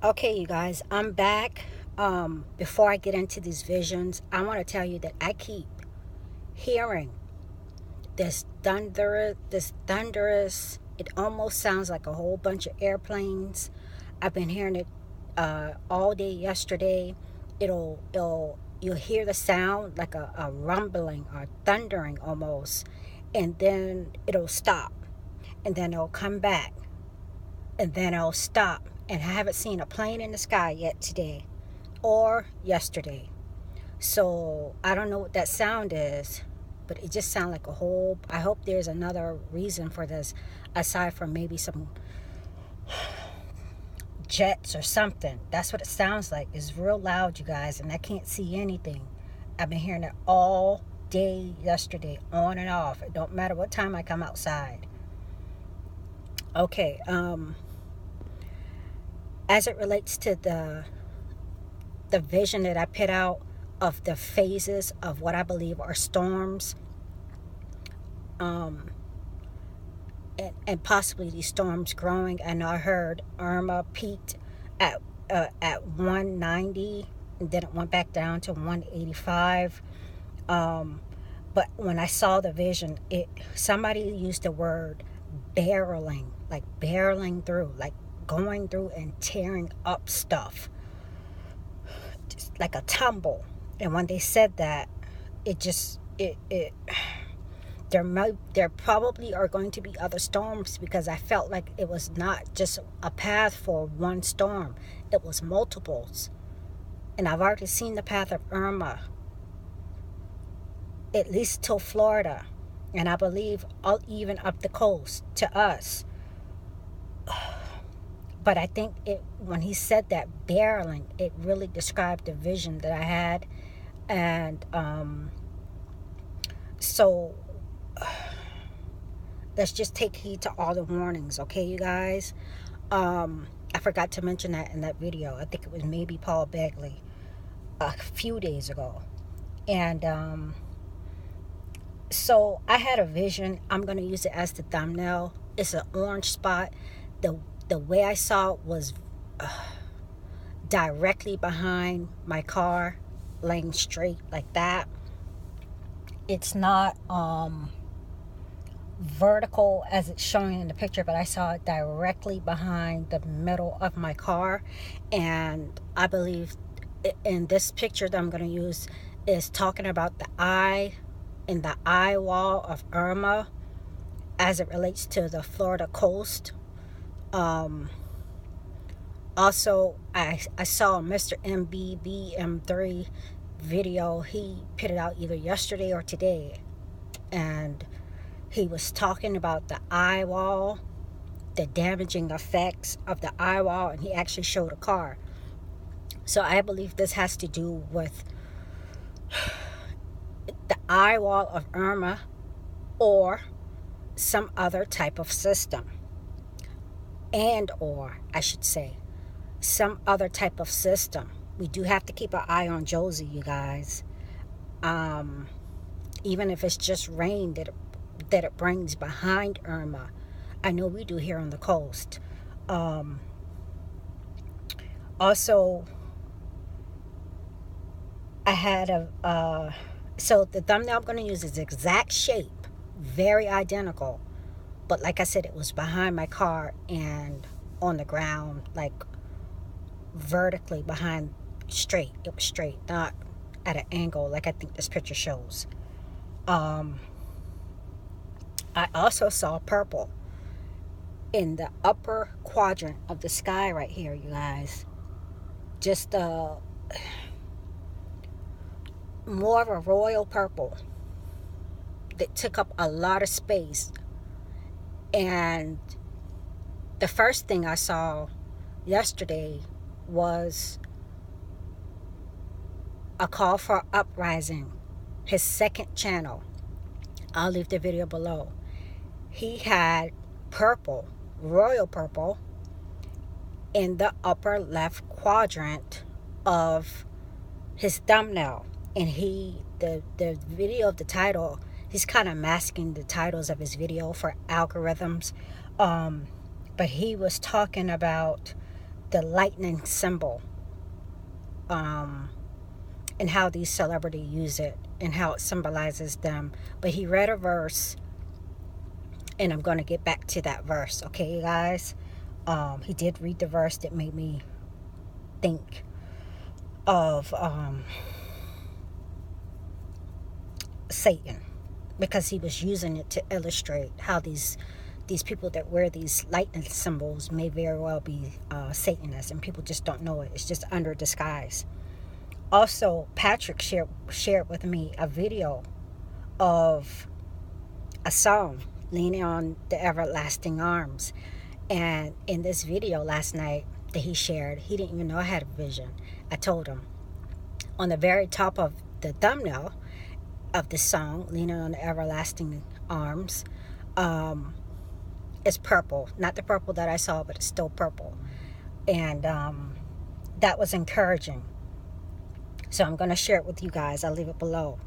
Okay, you guys, I'm back. Before I get into these visions, I want to tell you that I keep hearing this thunderous. It almost sounds like a whole bunch of airplanes. I've been hearing it all day yesterday. You'll hear the sound like a rumbling or thundering almost, and then it'll stop, and then it'll come back, and then it'll stop. And I haven't seen a plane in the sky yet today or yesterday. So I don't know what that sound is, but it just sounds like a whole. I hope there's another reason for this aside from maybe some jets or something. That's what it sounds like. It's real loud, you guys, and I can't see anything. I've been hearing it all day yesterday, on and off. It don't matter what time I come outside. Okay, as it relates to the vision that I put out of the phases of what I believe are storms, and possibly these storms growing. I know I heard Irma peaked at 190, and then it went back down to 185. But when I saw the vision, somebody used the word barreling, like barreling through, like going through and tearing up stuff, just like a tumble. And when they said that, there probably are going to be other storms, because I felt like it was not just a path for one storm, it was multiples. And I've already seen the path of Irma, at least till Florida, and I believe even up the coast to us. But I think when he said that barreling, it really described the vision that I had. And so let's just take heed to all the warnings, okay, you guys? I forgot to mention that in that video. I think it was maybe Paul Begley a few days ago. And so I had a vision. I'm going to use it as the thumbnail. It's an orange spot. The way I saw it was directly behind my car, laying straight like that. It's not vertical as it's showing in the picture, but I saw it directly behind the middle of my car. And I believe in this picture that I'm going to use is talking about the eye and the eye wall of Irma as it relates to the Florida coast. Also, I saw Mr. MBBM3 video. He put it out either yesterday or today, and he was talking about the eye wall, the damaging effects of the eye wall, and he actually showed a car. So I believe this has to do with the eye wall of Irma, or some other type of system, or I should say some other type of system. We do have to keep our eye on Josie, you guys. Even if it's just rain that it brings behind Irma. I know we do here on the coast. Also, I had so the thumbnail I'm going to use is exact shape, very identical, but like I said, it was behind my car and on the ground, like vertically behind, straight. It was straight, not at an angle like I think this picture shows. I also saw purple in the upper quadrant of the sky right here, you guys. Just more of a royal purple that took up a lot of space. And the first thing I saw yesterday was a call for uprising, his second channel. I'll leave the video below. He had purple, royal purple, in the upper left quadrant of his thumbnail. And the video of the title, he's kind of masking the titles of his video for algorithms. But he was talking about the lightning symbol, and how these celebrities use it and how it symbolizes them. But he read a verse, and I'm going to get back to that verse, okay, you guys? He did read the verse that made me think of Satan, because he was using it to illustrate how these people that wear these lightning symbols may very well be Satanists, and people just don't know it. It's just under disguise. Also, Patrick shared with me a video of a song, Leaning on the Everlasting Arms. And in this video last night that he shared, he didn't even know I had a vision. I told him on the very top of the thumbnail of this song, Leaning on the Everlasting Arms, is purple. Not the purple that I saw, but it's still purple. And that was encouraging. So I'm going to share it with you guys. I'll leave it below.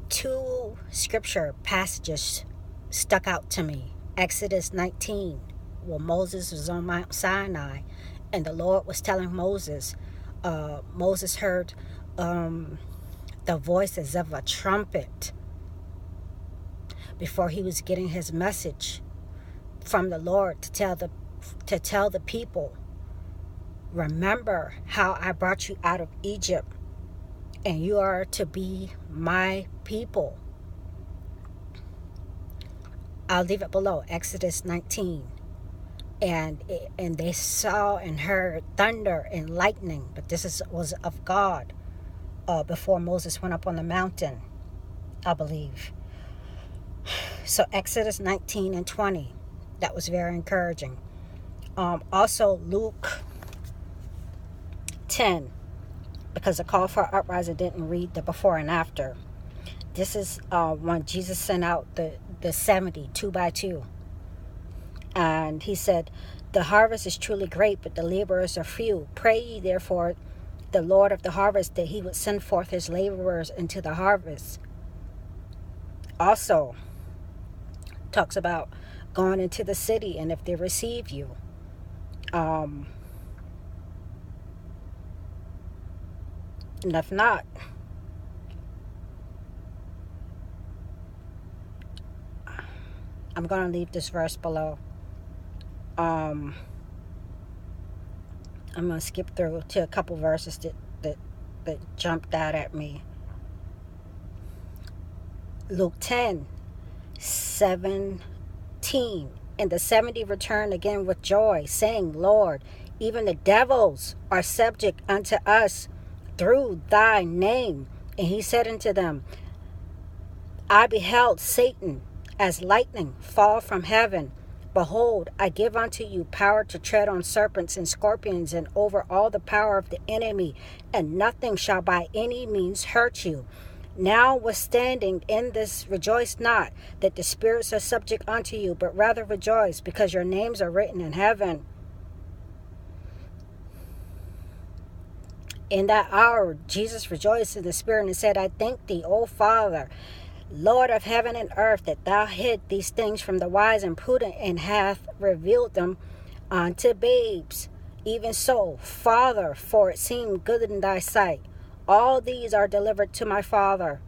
2 scripture passages stuck out to me. Exodus 19, where Moses was on Mount Sinai, and the Lord was telling Moses, Moses heard the voices of a trumpet before he was getting his message from the Lord to tell the people, remember how I brought you out of Egypt, and you are to be my people. I'll leave it below, Exodus 19. And they saw and heard thunder and lightning, but this was of God, before Moses went up on the mountain, I believe. So Exodus 19 and 20, that was very encouraging. Also Luke 10, because the call for uprising didn't read the before and after. This is when Jesus sent out the 70, 2 by 2. And he said, the harvest is truly great, but the laborers are few. Pray ye therefore the Lord of the harvest that he would send forth his laborers into the harvest. Also talks about going into the city, and if they receive you, and if not, I'm going to leave this verse below. I'm going to skip through to a couple verses that jumped out at me. Luke 10, 17. And the 70 returned again with joy, saying, Lord, even the devils are subject unto us through thy name. And he said unto them, I beheld Satan as lightning fall from heaven. Behold, I give unto you power to tread on serpents and scorpions, and over all the power of the enemy, and nothing shall by any means hurt you. Now withstanding in this rejoice not that the spirits are subject unto you, but rather rejoice, because your names are written in heaven. In that hour Jesus rejoiced in the Spirit and said, I thank thee, O Father, Lord of heaven and earth, that thou hid these things from the wise and prudent, and hath revealed them unto babes. Even so, Father, for it seemed good in thy sight. All these are delivered to my Father,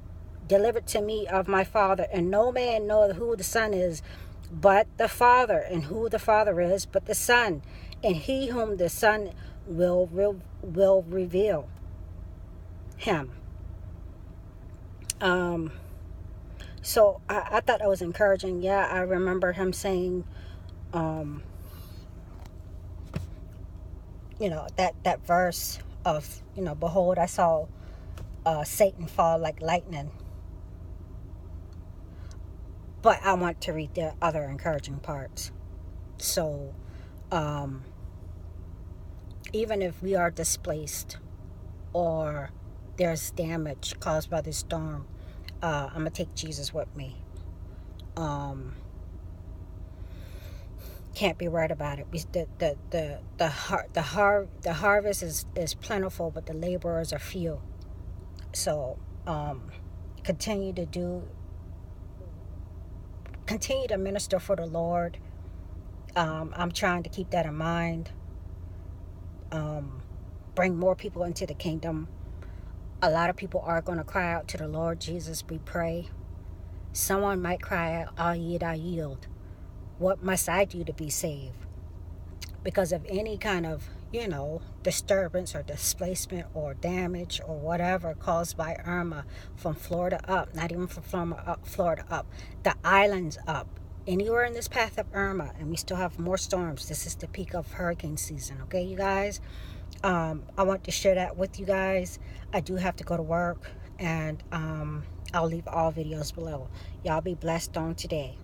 delivered to me of my Father, and no man knoweth who the Son is but the Father, and who the Father is but the Son, and he whom the Son will reveal him. So I thought that was encouraging. Yeah, I remember him saying, that verse of, behold, I saw Satan fall like lightning. But I want to read the other encouraging parts. So, even if we are displaced or there's damage caused by this storm, I'm gonna take Jesus with me. Can't be worried about it. The harvest is plentiful, but the laborers are few. So continue to minister for the Lord. I'm trying to keep that in mind. Um, Bring more people into the kingdom. A lot of people are going to cry out to the Lord Jesus, we pray. Someone might cry out, I yield, I yield. What must I do to be saved? Because of any kind of, disturbance or displacement or damage or whatever caused by Irma from Florida up, not even from Florida up, the islands up, anywhere in this path of Irma, and we still have more storms. This is the peak of hurricane season, okay, you guys? I want to share that with you guys. I do have to go to work, and I'll leave all videos below. Y'all be blessed on today.